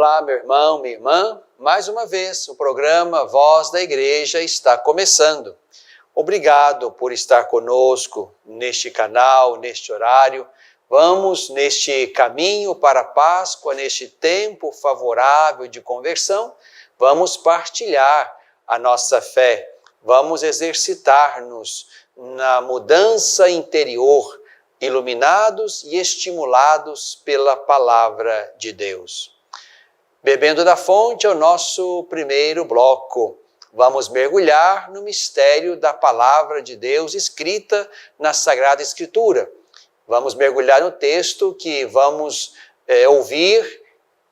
Olá, meu irmão, minha irmã. Mais uma vez, o programa Voz da Igreja está começando. Obrigado por estar conosco neste canal, neste horário. Vamos neste caminho para a Páscoa, neste tempo favorável de conversão, vamos partilhar a nossa fé. Vamos exercitar-nos na mudança interior, iluminados e estimulados pela palavra de Deus. Bebendo da fonte é o nosso primeiro bloco. Vamos mergulhar no mistério da palavra de Deus escrita na Sagrada Escritura. Vamos mergulhar no texto que vamos ouvir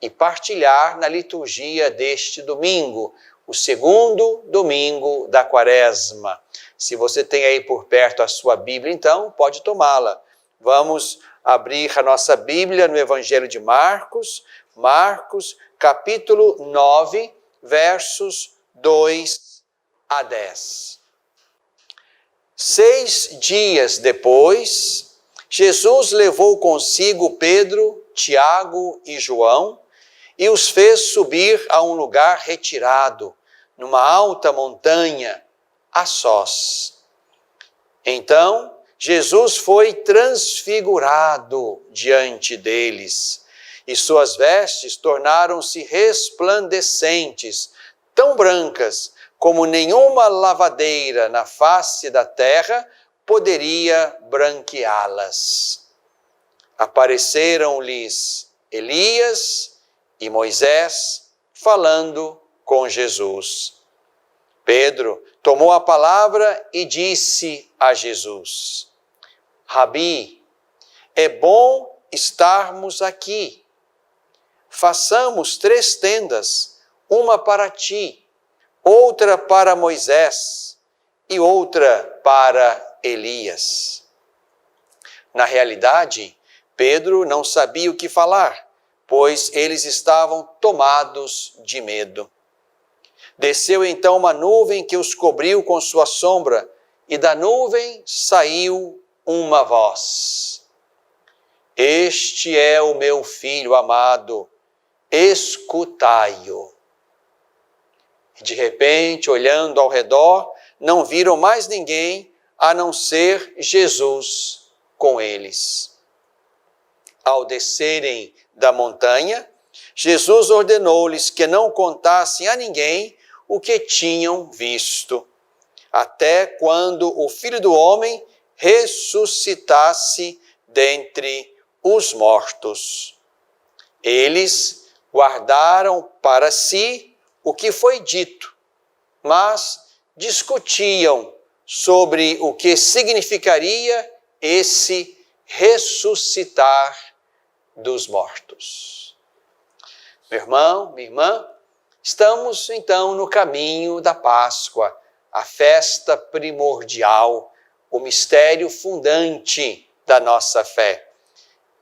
e partilhar na liturgia deste domingo, o segundo domingo da Quaresma. Se você tem aí por perto a sua Bíblia, então pode tomá-la. Vamos abrir a nossa Bíblia no Evangelho de Marcos, capítulo 9, versos 2 a 10. 6 dias depois, Jesus levou consigo Pedro, Tiago e João e os fez subir a um lugar retirado, numa alta montanha, a sós. Então, Jesus foi transfigurado diante deles, e suas vestes tornaram-se resplandecentes, tão brancas como nenhuma lavadeira na face da terra poderia branqueá-las. Apareceram-lhes Elias e Moisés falando com Jesus. Pedro tomou a palavra e disse a Jesus: Rabi, é bom estarmos aqui. Façamos 3 tendas, uma para ti, outra para Moisés e outra para Elias. Na realidade, Pedro não sabia o que falar, pois eles estavam tomados de medo. Desceu então uma nuvem que os cobriu com sua sombra, e da nuvem saiu uma voz: Este é o meu filho amado, escutai-o. De repente, olhando ao redor, não viram mais ninguém a não ser Jesus com eles. Ao descerem da montanha, Jesus ordenou-lhes que não contassem a ninguém o que tinham visto, até quando o Filho do Homem ressuscitasse dentre os mortos. Eles guardaram para si o que foi dito, mas discutiam sobre o que significaria esse ressuscitar dos mortos. Meu irmão, minha irmã, estamos então no caminho da Páscoa, a festa primordial, o mistério fundante da nossa fé.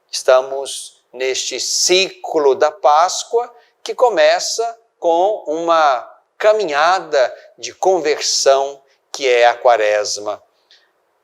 Estamos neste ciclo da Páscoa que começa com uma caminhada de conversão que é a Quaresma.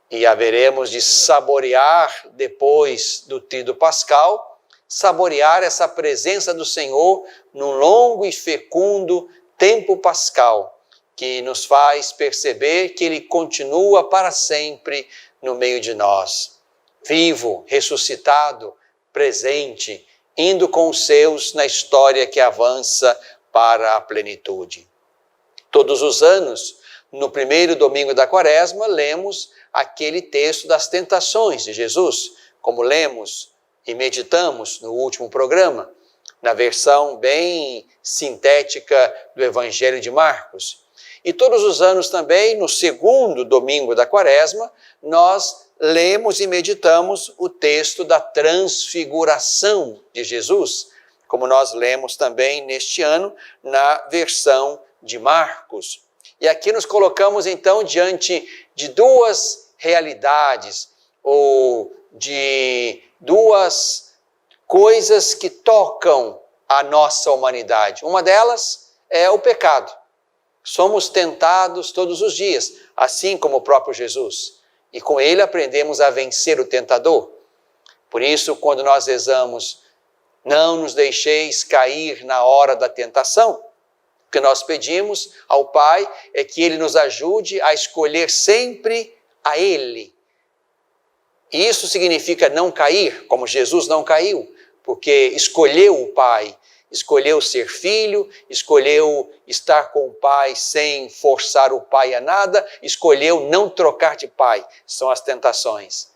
E haveremos de saborear depois do Tríduo Pascal, saborear essa presença do Senhor num longo e fecundo tempo pascal, que nos faz perceber que Ele continua para sempre no meio de nós, vivo, ressuscitado, presente, indo com os seus na história que avança para a plenitude. Todos os anos, no primeiro domingo da Quaresma, lemos aquele texto das tentações de Jesus, como lemos e meditamos no último programa, na versão bem sintética do Evangelho de Marcos. E todos os anos também, no segundo domingo da Quaresma, nós lemos e meditamos o texto da transfiguração de Jesus, como nós lemos também neste ano na versão de Marcos. E aqui nos colocamos então diante de 2 realidades, ou de 2 coisas que tocam a nossa humanidade. Uma delas é o pecado. Somos tentados todos os dias, assim como o próprio Jesus. E com ele aprendemos a vencer o tentador. Por isso, quando nós rezamos Não nos deixeis cair na hora da tentação. O que nós pedimos ao Pai é que Ele nos ajude a escolher sempre a Ele. E isso significa não cair, como Jesus não caiu, porque escolheu o Pai, escolheu ser filho, escolheu estar com o Pai sem forçar o Pai a nada, escolheu não trocar de Pai. São as tentações.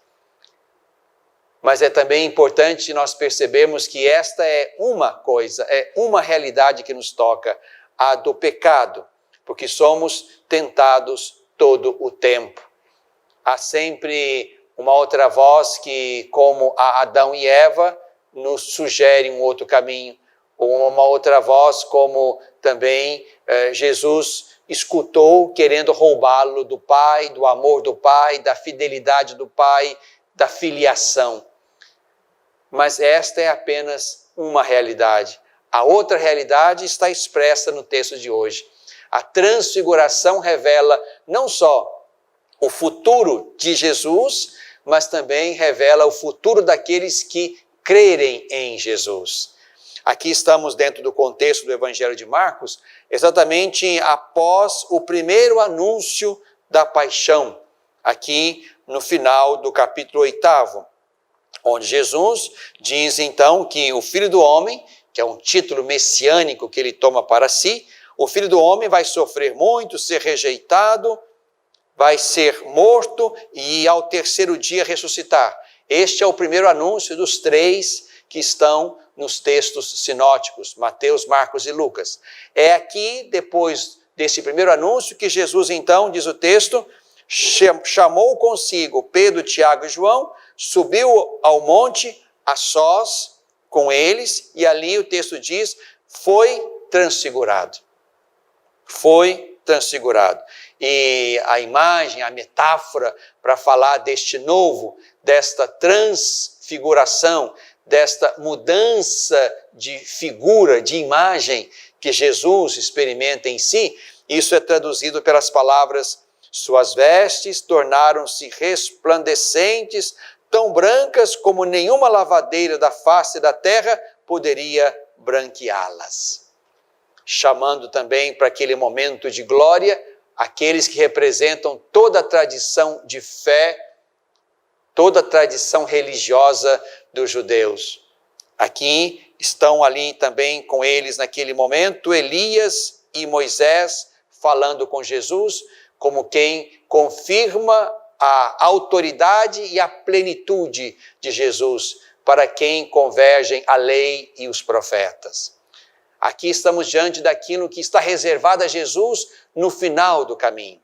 Mas é também importante nós percebermos que esta é uma coisa, é uma realidade que nos toca, a do pecado, porque somos tentados todo o tempo. Há sempre uma outra voz que, como a Adão e Eva, nos sugere um outro caminho, ou uma outra voz como também Jesus escutou, querendo roubá-lo do Pai, do amor do Pai, da fidelidade do Pai, da filiação. Mas esta é apenas uma realidade. A outra realidade está expressa no texto de hoje. A transfiguração revela não só o futuro de Jesus, mas também revela o futuro daqueles que crerem em Jesus. Aqui estamos dentro do contexto do Evangelho de Marcos, exatamente após o primeiro anúncio da paixão, aqui no final do capítulo 8, onde Jesus diz então que o Filho do Homem, que é um título messiânico que ele toma para si, o Filho do Homem vai sofrer muito, ser rejeitado, vai ser morto e ao terceiro dia ressuscitar. Este é o primeiro anúncio dos 3 que estão nos textos sinóticos, Mateus, Marcos e Lucas. É aqui, depois desse primeiro anúncio, que Jesus então, diz o texto, chamou consigo Pedro, Tiago e João, subiu ao monte a sós com eles, e ali o texto diz, foi transfigurado. Foi transfigurado. E a imagem, a metáfora para falar deste novo, desta transfiguração, desta mudança de figura, de imagem que Jesus experimenta em si, isso é traduzido pelas palavras: suas vestes tornaram-se resplandecentes, tão brancas como nenhuma lavadeira da face da terra poderia branqueá-las. Chamando também para aquele momento de glória, aqueles que representam toda a tradição de fé, toda a tradição religiosa dos judeus. Aqui estão ali também com eles naquele momento Elias e Moisés falando com Jesus, como quem confirma a autoridade e a plenitude de Jesus, para quem convergem a lei e os profetas. Aqui estamos diante daquilo que está reservado a Jesus no final do caminho.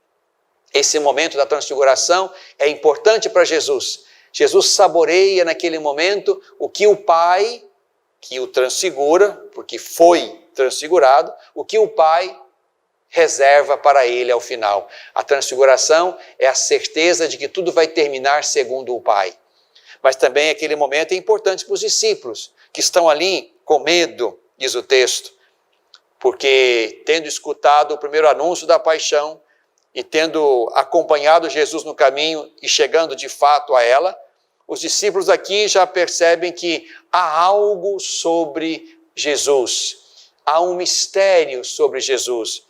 Esse momento da transfiguração é importante para Jesus. Jesus saboreia naquele momento o que o Pai, que o transfigura, porque foi transfigurado, o que o Pai reserva para ele ao final. A transfiguração é a certeza de que tudo vai terminar segundo o Pai. Mas também aquele momento é importante para os discípulos, que estão ali com medo, diz o texto, porque tendo escutado o primeiro anúncio da paixão e tendo acompanhado Jesus no caminho e chegando de fato a ela, os discípulos aqui já percebem que há algo sobre Jesus, há um mistério sobre Jesus.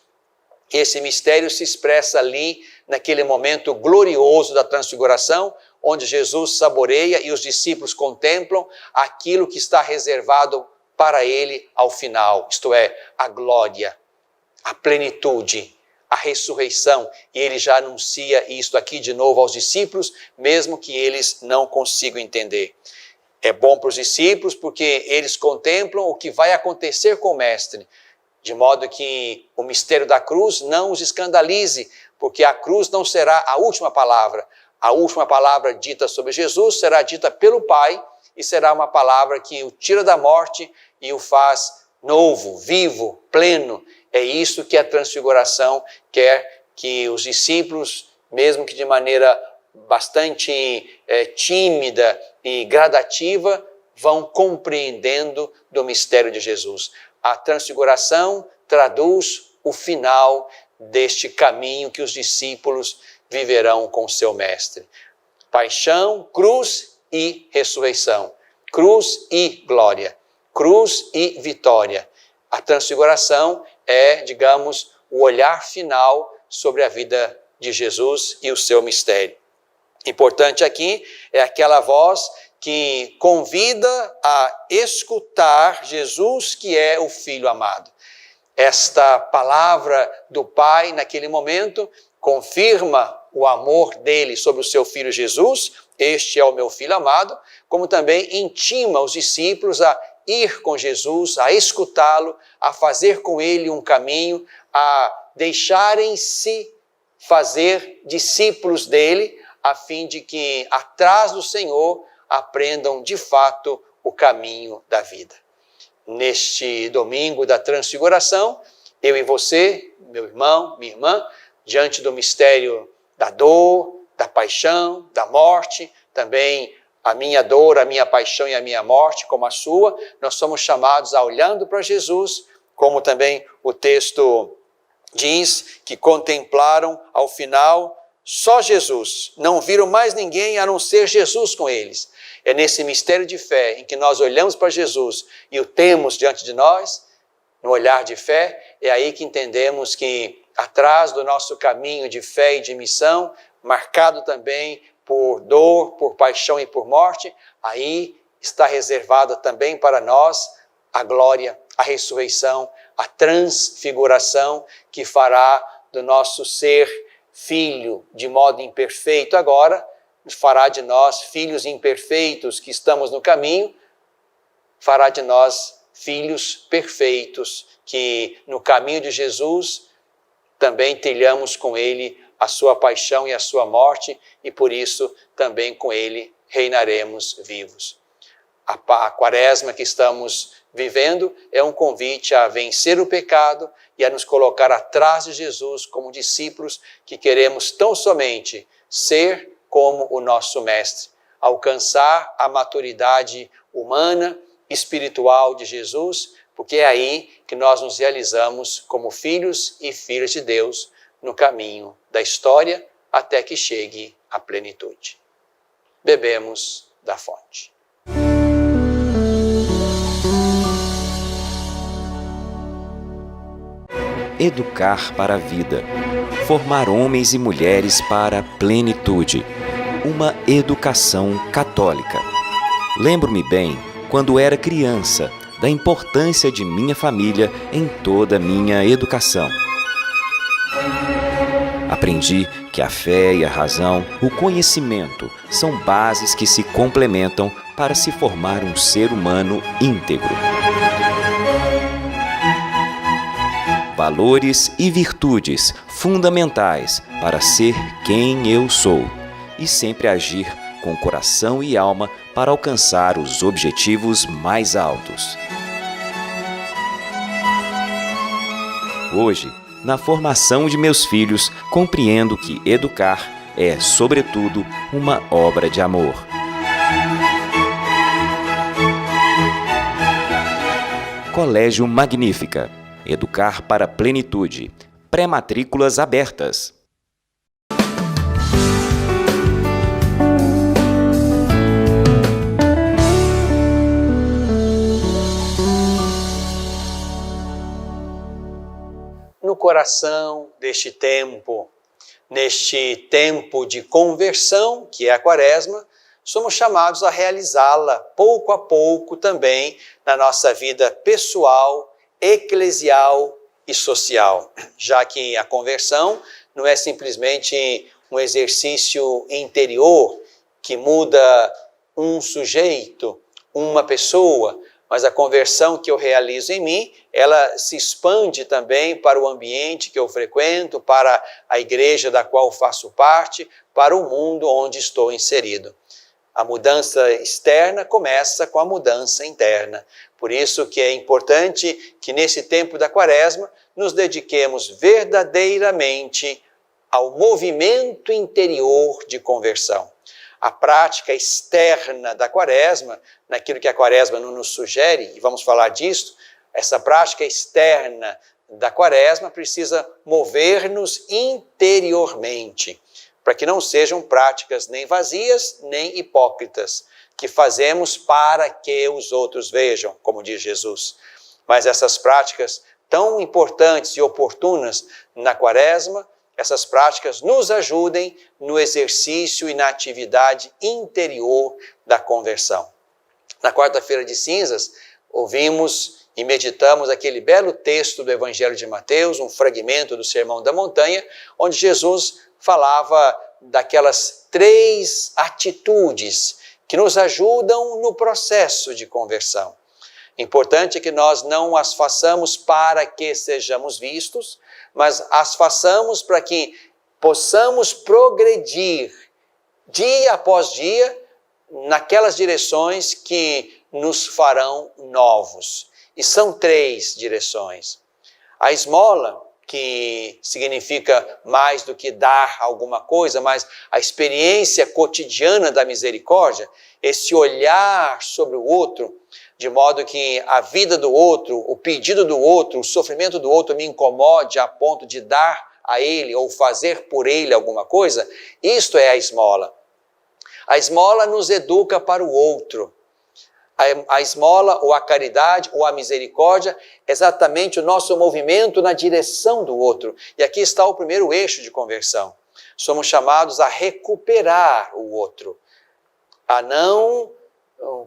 Esse mistério se expressa ali naquele momento glorioso da transfiguração, onde Jesus saboreia e os discípulos contemplam aquilo que está reservado para ele ao final, isto é, a glória, a plenitude, a ressurreição. E ele já anuncia isto aqui de novo aos discípulos, mesmo que eles não consigam entender. É bom para os discípulos porque eles contemplam o que vai acontecer com o Mestre, de modo que o mistério da cruz não os escandalize, porque a cruz não será a última palavra. A última palavra dita sobre Jesus será dita pelo Pai e será uma palavra que o tira da morte e o faz novo, vivo, pleno. É isso que a transfiguração quer que os discípulos, mesmo que de maneira bastante tímida e gradativa, vão compreendendo do mistério de Jesus. A transfiguração traduz o final deste caminho que os discípulos viverão com seu Mestre. Paixão, cruz e ressurreição. Cruz e glória. cruz e vitória. A transfiguração é, digamos, o olhar final sobre a vida de Jesus e o seu mistério. Importante aqui é aquela voz que convida a escutar Jesus, que é o Filho amado. Esta palavra do Pai, naquele momento, confirma o amor dele sobre o seu Filho Jesus, este é o meu Filho amado, como também intima os discípulos a ir com Jesus, a escutá-lo, a fazer com ele um caminho, a deixarem-se fazer discípulos dele, a fim de que, atrás do Senhor, aprendam de fato o caminho da vida. Neste domingo da transfiguração, eu e você, meu irmão, minha irmã, diante do mistério da dor, da paixão, da morte, também a minha dor, a minha paixão e a minha morte, como a sua, nós somos chamados a, olhando para Jesus, como também o texto diz, que contemplaram ao final só Jesus, não viram mais ninguém a não ser Jesus com eles. É nesse mistério de fé em que nós olhamos para Jesus e o temos diante de nós, no olhar de fé, é aí que entendemos que atrás do nosso caminho de fé e de missão, marcado também por dor, por paixão e por morte, aí está reservada também para nós a glória, a ressurreição, a transfiguração que fará do nosso ser filho de modo imperfeito agora, fará de nós filhos imperfeitos que estamos no caminho, fará de nós filhos perfeitos que no caminho de Jesus também trilhamos com ele a sua paixão e a sua morte e por isso também com ele reinaremos vivos. A quaresma que estamos vivendo é um convite a vencer o pecado e a nos colocar atrás de Jesus como discípulos que queremos tão somente ser como o nosso Mestre, alcançar a maturidade humana, espiritual de Jesus, porque é aí que nós nos realizamos como filhos e filhas de Deus no caminho da história até que chegue à plenitude. Bebemos da fonte. Educar para a vida. Formar homens e mulheres para a plenitude. Uma educação católica. Lembro-me bem, quando era criança, da importância de minha família em toda a minha educação. Aprendi que a fé e a razão, o conhecimento, são bases que se complementam para se formar um ser humano íntegro. Valores e virtudes fundamentais para ser quem eu sou e sempre agir com coração e alma para alcançar os objetivos mais altos. Hoje, na formação de meus filhos, compreendo que educar é, sobretudo, uma obra de amor. Colégio Magnífica. Educar para a plenitude. Pré-matrículas abertas. No coração deste tempo, neste tempo de conversão, que é a Quaresma, somos chamados a realizá-la pouco a pouco também na nossa vida pessoal, eclesial e social, já que a conversão não é simplesmente um exercício interior que muda um sujeito, uma pessoa, mas a conversão que eu realizo em mim, ela se expande também para o ambiente que eu frequento, para a igreja da qual faço parte, para o mundo onde estou inserido. A mudança externa começa com a mudança interna. Por isso que é importante que nesse tempo da Quaresma nos dediquemos verdadeiramente ao movimento interior de conversão. A prática externa da Quaresma, naquilo que a Quaresma não nos sugere, e vamos falar disso, essa prática externa da Quaresma precisa mover-nos interiormente, para que não sejam práticas nem vazias, nem hipócritas, que fazemos para que os outros vejam, como diz Jesus. Mas essas práticas tão importantes e oportunas na Quaresma, essas práticas nos ajudem no exercício e na atividade interior da conversão. Na quarta-feira de cinzas, ouvimos e meditamos aquele belo texto do Evangelho de Mateus, um fragmento do Sermão da Montanha, onde Jesus falava daquelas 3 atitudes que nos ajudam no processo de conversão. Importante é que nós não as façamos para que sejamos vistos, mas as façamos para que possamos progredir dia após dia naquelas direções que nos farão novos. E são 3 direções. A esmola, que significa mais do que dar alguma coisa, mas a experiência cotidiana da misericórdia, esse olhar sobre o outro, de modo que a vida do outro, o pedido do outro, o sofrimento do outro me incomode a ponto de dar a ele ou fazer por ele alguma coisa, isto é a esmola. A esmola nos educa para o outro. A esmola, ou a caridade, ou a misericórdia, é exatamente o nosso movimento na direção do outro. E aqui está o primeiro eixo de conversão. Somos chamados a recuperar o outro, a não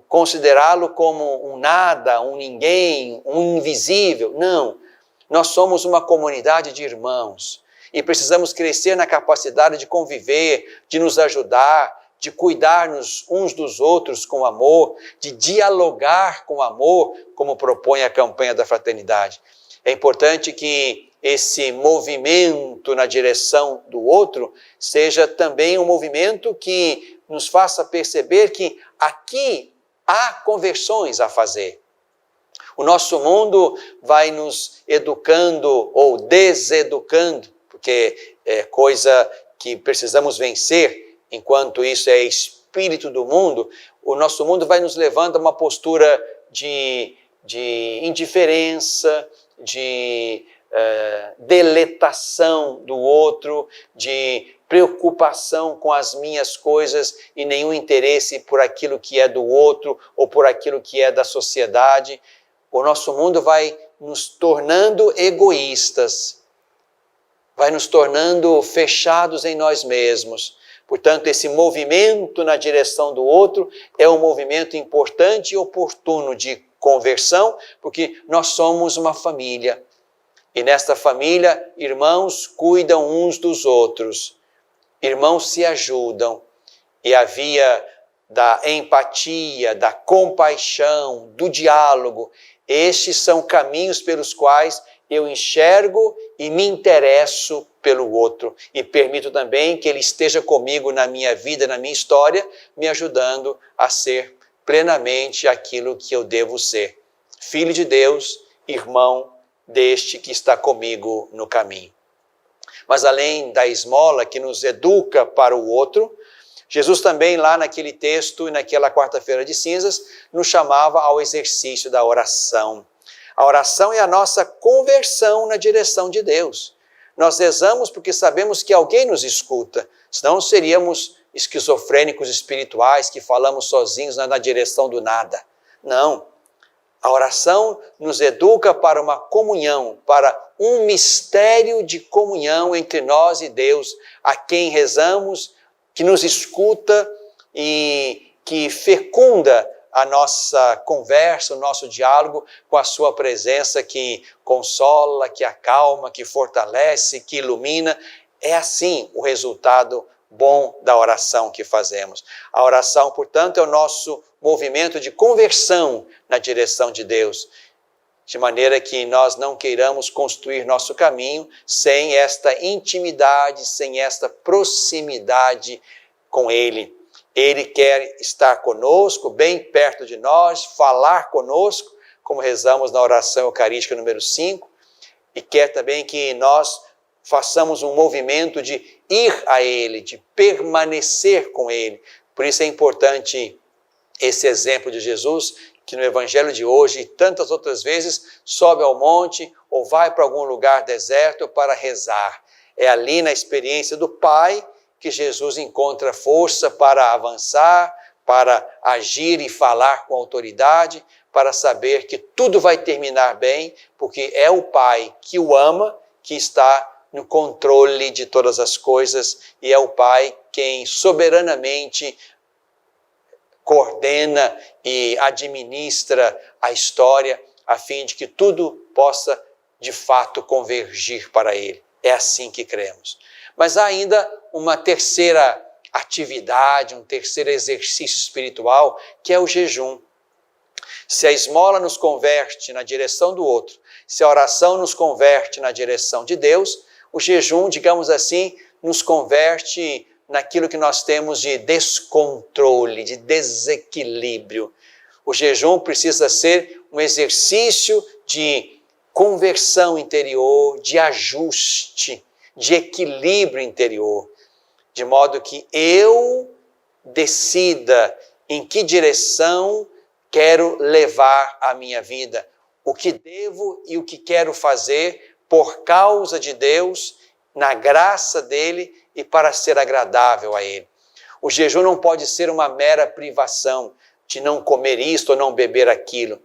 considerá-lo como um nada, um ninguém, um invisível. Não, nós somos uma comunidade de irmãos e precisamos crescer na capacidade de conviver, de nos ajudar, de cuidar-nos uns dos outros com amor, de dialogar com amor, como propõe a campanha da fraternidade. É importante que esse movimento na direção do outro seja também um movimento que nos faça perceber que aqui há conversões a fazer. O nosso mundo vai nos educando ou deseducando, porque é coisa que precisamos vencer. Enquanto isso é espírito do mundo, o nosso mundo vai nos levando a uma postura de indiferença, de deletação do outro, de preocupação com as minhas coisas e nenhum interesse por aquilo que é do outro ou por aquilo que é da sociedade. O nosso mundo vai nos tornando egoístas, vai nos tornando fechados em nós mesmos. Portanto, esse movimento na direção do outro é um movimento importante e oportuno de conversão, porque nós somos uma família. E nesta família, irmãos cuidam uns dos outros, irmãos se ajudam. E a via da empatia, da compaixão, do diálogo, estes são caminhos pelos quais eu enxergo e me interesso pelo outro e permito também que ele esteja comigo na minha vida, na minha história, me ajudando a ser plenamente aquilo que eu devo ser. Filho de Deus, irmão deste que está comigo no caminho. Mas além da esmola que nos educa para o outro, Jesus também lá naquele texto e naquela quarta-feira de cinzas nos chamava ao exercício da oração. A oração é a nossa conversão na direção de Deus. Nós rezamos porque sabemos que alguém nos escuta, senão seríamos esquizofrênicos espirituais que falamos sozinhos na direção do nada. Não. A oração nos educa para uma comunhão, para um mistério de comunhão entre nós e Deus, a quem rezamos, que nos escuta e que fecunda a nossa conversa, o nosso diálogo com a sua presença que consola, que acalma, que fortalece, que ilumina. É assim o resultado bom da oração que fazemos. A oração, portanto, é o nosso movimento de conversão na direção de Deus, de maneira que nós não queiramos construir nosso caminho sem esta intimidade, sem esta proximidade com Ele. Ele quer estar conosco, bem perto de nós, falar conosco, como rezamos na oração eucarística número 5, e quer também que nós façamos um movimento de ir a Ele, de permanecer com Ele. Por isso é importante esse exemplo de Jesus, que no Evangelho de hoje e tantas outras vezes sobe ao monte ou vai para algum lugar deserto para rezar. É ali na experiência do Pai que Jesus encontra força para avançar, para agir e falar com autoridade, para saber que tudo vai terminar bem, porque é o Pai que o ama, que está no controle de todas as coisas, e é o Pai quem soberanamente coordena e administra a história, a fim de que tudo possa, de fato, convergir para Ele. É assim que cremos. Mas há ainda uma terceira atividade, um terceiro exercício espiritual, que é o jejum. Se a esmola nos converte na direção do outro, se a oração nos converte na direção de Deus, o jejum, digamos assim, nos converte naquilo que nós temos de descontrole, de desequilíbrio. O jejum precisa ser um exercício de conversão interior, de ajuste, de equilíbrio interior, de modo que eu decida em que direção quero levar a minha vida, o que devo e o que quero fazer por causa de Deus, na graça dele e para ser agradável a ele. O jejum não pode ser uma mera privação de não comer isto ou não beber aquilo.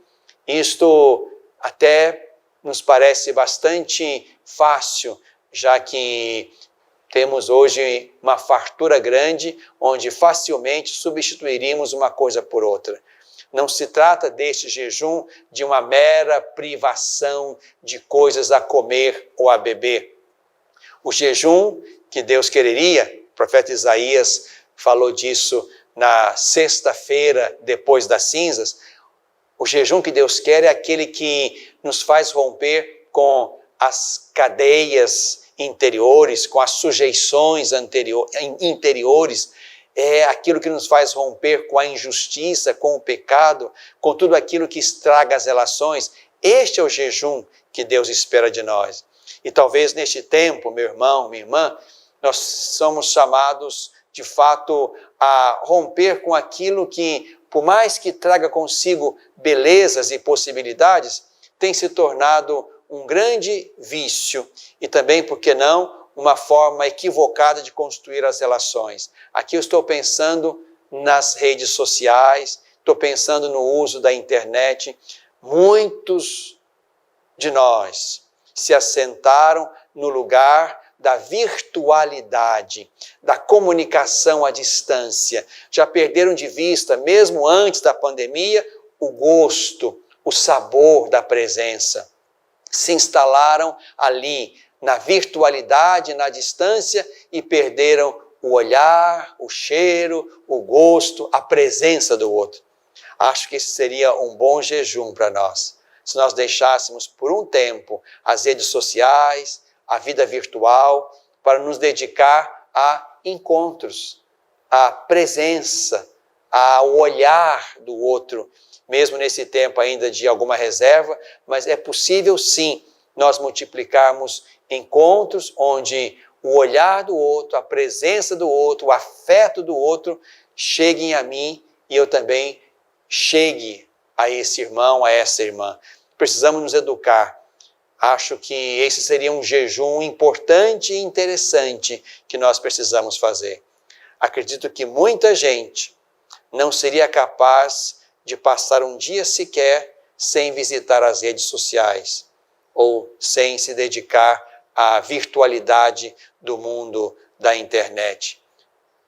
Isto até nos parece bastante fácil, já que temos hoje uma fartura grande, onde facilmente substituiríamos uma coisa por outra. Não se trata deste jejum de uma mera privação de coisas a comer ou a beber. O jejum que Deus quereria, o profeta Isaías falou disso na sexta-feira depois das cinzas, o jejum que Deus quer é aquele que nos faz romper com as cadeias interiores, com as sujeições interiores, é aquilo que nos faz romper com a injustiça, com o pecado, com tudo aquilo que estraga as relações. Este é o jejum que Deus espera de nós. E talvez neste tempo, meu irmão, minha irmã, nós somos chamados, de fato, a romper com aquilo que, por mais que traga consigo belezas e possibilidades, tem se tornado um grande vício e também, por que não, uma forma equivocada de construir as relações. Aqui eu estou pensando nas redes sociais, estou pensando no uso da internet. Muitos de nós se assentaram no lugar da virtualidade, da comunicação à distância. Já perderam de vista, mesmo antes da pandemia, o gosto, o sabor da presença. Se instalaram ali, na virtualidade, na distância, e perderam o olhar, o cheiro, o gosto, a presença do outro. Acho que esse seria um bom jejum para nós. Se nós deixássemos por um tempo as redes sociais, a vida virtual, para nos dedicar a encontros, à presença, ao olhar do outro, mesmo nesse tempo ainda de alguma reserva, mas é possível sim nós multiplicarmos encontros onde o olhar do outro, a presença do outro, o afeto do outro cheguem a mim e eu também chegue a esse irmão, a essa irmã. Precisamos nos educar. Acho que esse seria um jejum importante e interessante que nós precisamos fazer. Acredito que muita gente não seria capaz de passar um dia sequer sem visitar as redes sociais ou sem se dedicar à virtualidade do mundo da internet.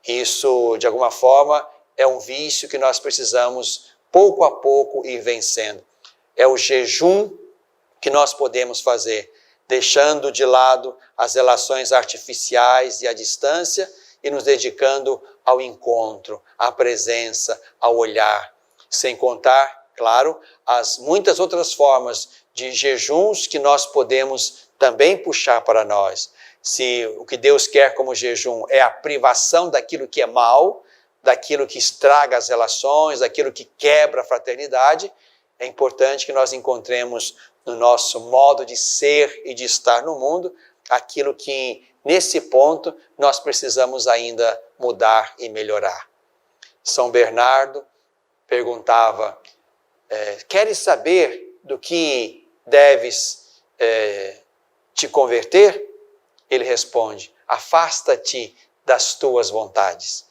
Isso, de alguma forma, é um vício que nós precisamos, pouco a pouco, ir vencendo. É o jejum que nós podemos fazer, deixando de lado as relações artificiais e a distância e nos dedicando ao encontro, à presença, ao olhar, sem contar, claro, as muitas outras formas de jejuns que nós podemos também puxar para nós. Se o que Deus quer como jejum é a privação daquilo que é mal, daquilo que estraga as relações, daquilo que quebra a fraternidade, é importante que nós encontremos no nosso modo de ser e de estar no mundo aquilo que, nesse ponto, nós precisamos ainda mudar e melhorar. São Bernardo perguntava, queres saber do que deves te converter? Ele responde, afasta-te das tuas vontades.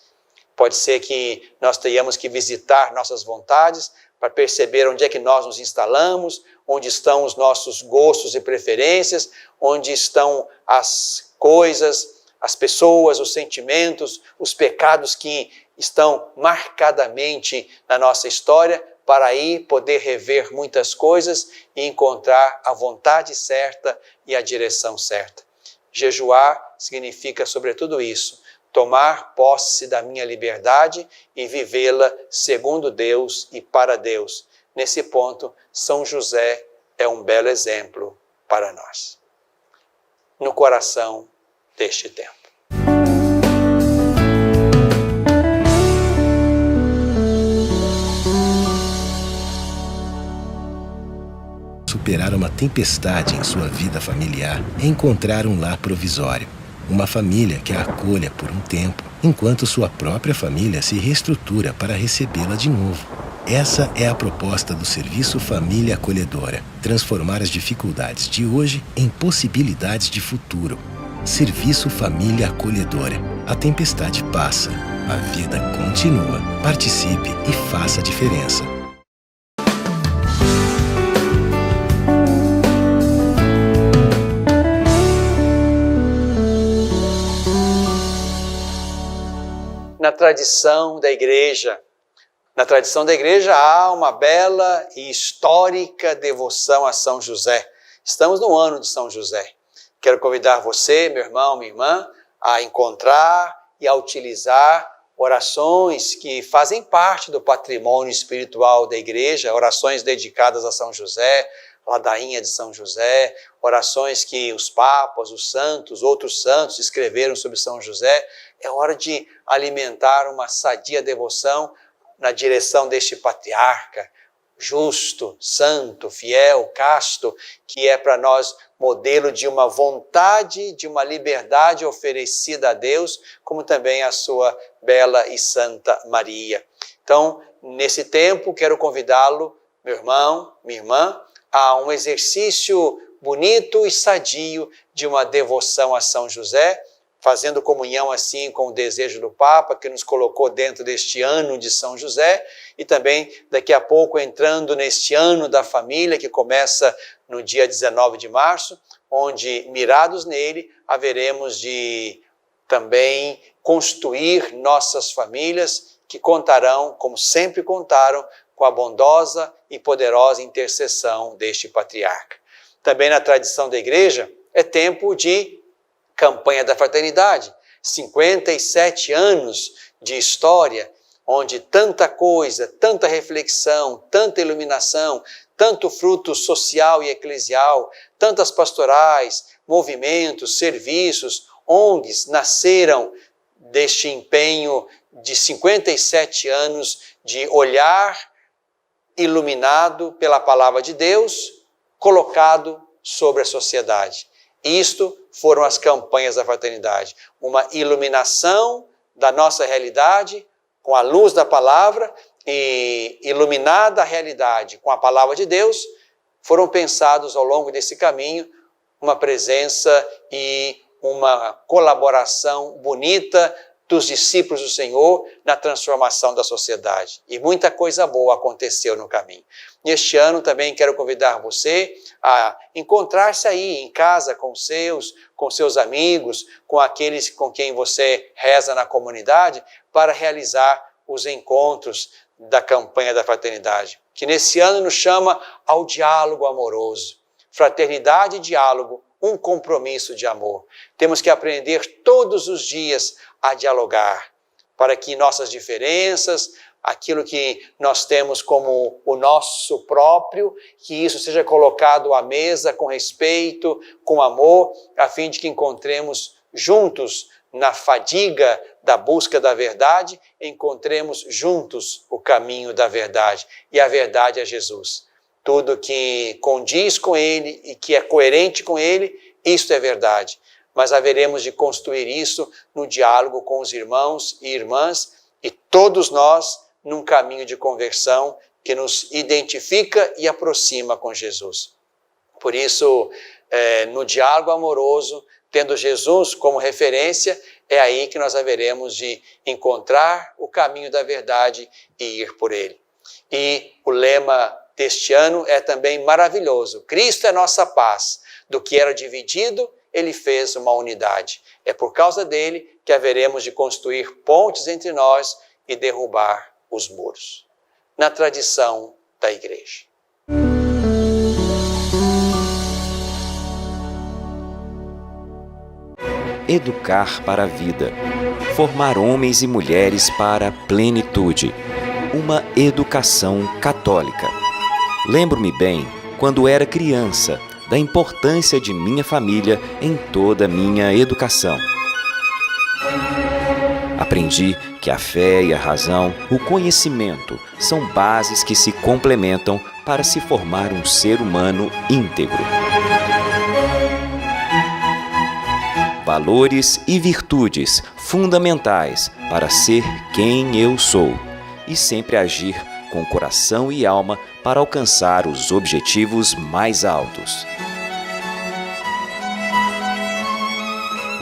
Pode ser que nós tenhamos que visitar nossas vontades para perceber onde é que nós nos instalamos, onde estão os nossos gostos e preferências, onde estão as coisas, as pessoas, os sentimentos, os pecados que estão marcadamente na nossa história, para aí poder rever muitas coisas e encontrar a vontade certa e a direção certa. Jejuar significa, sobretudo isso, tomar posse da minha liberdade e vivê-la segundo Deus e para Deus. Nesse ponto, São José é um belo exemplo para nós. No coração deste tempo. Superar uma tempestade em sua vida familiar é encontrar um lar provisório. Uma família que a acolha por um tempo, enquanto sua própria família se reestrutura para recebê-la de novo. Essa é a proposta do Serviço Família Acolhedora. Transformar as dificuldades de hoje em possibilidades de futuro. Serviço Família Acolhedora. A tempestade passa, a vida continua. Participe e faça a diferença. Na tradição da igreja há uma bela e histórica devoção a São José. Estamos no ano de São José. Quero convidar você, meu irmão, minha irmã, a encontrar e a utilizar orações que fazem parte do patrimônio espiritual da igreja, orações dedicadas a São José, ladainha de São José, orações que os papas, os santos, outros santos escreveram sobre São José. É hora de alimentar uma sadia devoção na direção deste patriarca, justo, santo, fiel, casto, que é para nós modelo de uma vontade, de uma liberdade oferecida a Deus, como também a sua bela e santa Maria. Então, nesse tempo, quero convidá-lo, meu irmão, minha irmã, a um exercício bonito e sadio de uma devoção a São José, fazendo comunhão assim com o desejo do Papa, que nos colocou dentro deste ano de São José, e também daqui a pouco entrando neste ano da família, que começa no dia 19 de março, onde, mirados nele, haveremos de também construir nossas famílias, que contarão, como sempre contaram, com a bondosa e poderosa intercessão deste patriarca. Também na tradição da igreja, é tempo de campanha da fraternidade, 57 anos de história, onde tanta coisa, tanta reflexão, tanta iluminação, tanto fruto social e eclesial, tantas pastorais, movimentos, serviços, ONGs nasceram deste empenho de 57 anos de olhar iluminado pela palavra de Deus, colocado sobre a sociedade. Isto foram as campanhas da fraternidade, uma iluminação da nossa realidade com a luz da palavra e iluminada a realidade com a palavra de Deus, foram pensados ao longo desse caminho uma presença e uma colaboração bonita dos discípulos do Senhor na transformação da sociedade. E muita coisa boa aconteceu no caminho. Neste ano também quero convidar você a encontrar-se aí em casa com seus amigos, com aqueles com quem você reza na comunidade, para realizar os encontros da campanha da fraternidade, que nesse ano nos chama ao diálogo amoroso. Fraternidade e diálogo, um compromisso de amor. Temos que aprender todos os dias a dialogar, para que nossas diferenças, aquilo que nós temos como o nosso próprio, que isso seja colocado à mesa com respeito, com amor, a fim de que encontremos juntos, na fadiga da busca da verdade, encontremos juntos o caminho da verdade. E a verdade é Jesus. Tudo que condiz com Ele e que é coerente com Ele, isto é verdade. Mas haveremos de construir isso no diálogo com os irmãos e irmãs e todos nós num caminho de conversão que nos identifica e aproxima com Jesus. Por isso, no diálogo amoroso, tendo Jesus como referência, é aí que nós haveremos de encontrar o caminho da verdade e ir por ele. E o lema deste ano é também maravilhoso. Cristo é nossa paz. Do que era dividido, ele fez uma unidade. É por causa dele que haveremos de construir pontes entre nós e derrubar os muros. Na tradição da igreja. Educar para a vida. Formar homens e mulheres para a plenitude. Uma educação católica. Lembro-me bem, quando era criança, da importância de minha família em toda a minha educação. Aprendi que a fé e a razão, o conhecimento, são bases que se complementam para se formar um ser humano íntegro. Valores e virtudes fundamentais para ser quem eu sou e sempre agir com coração e alma para alcançar os objetivos mais altos.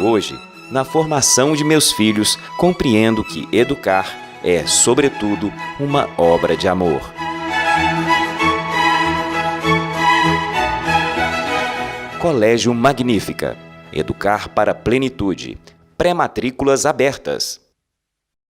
Hoje, na formação de meus filhos, compreendo que educar é, sobretudo, uma obra de amor. Colégio Magnífica. Educar para a plenitude. Pré-matrículas abertas.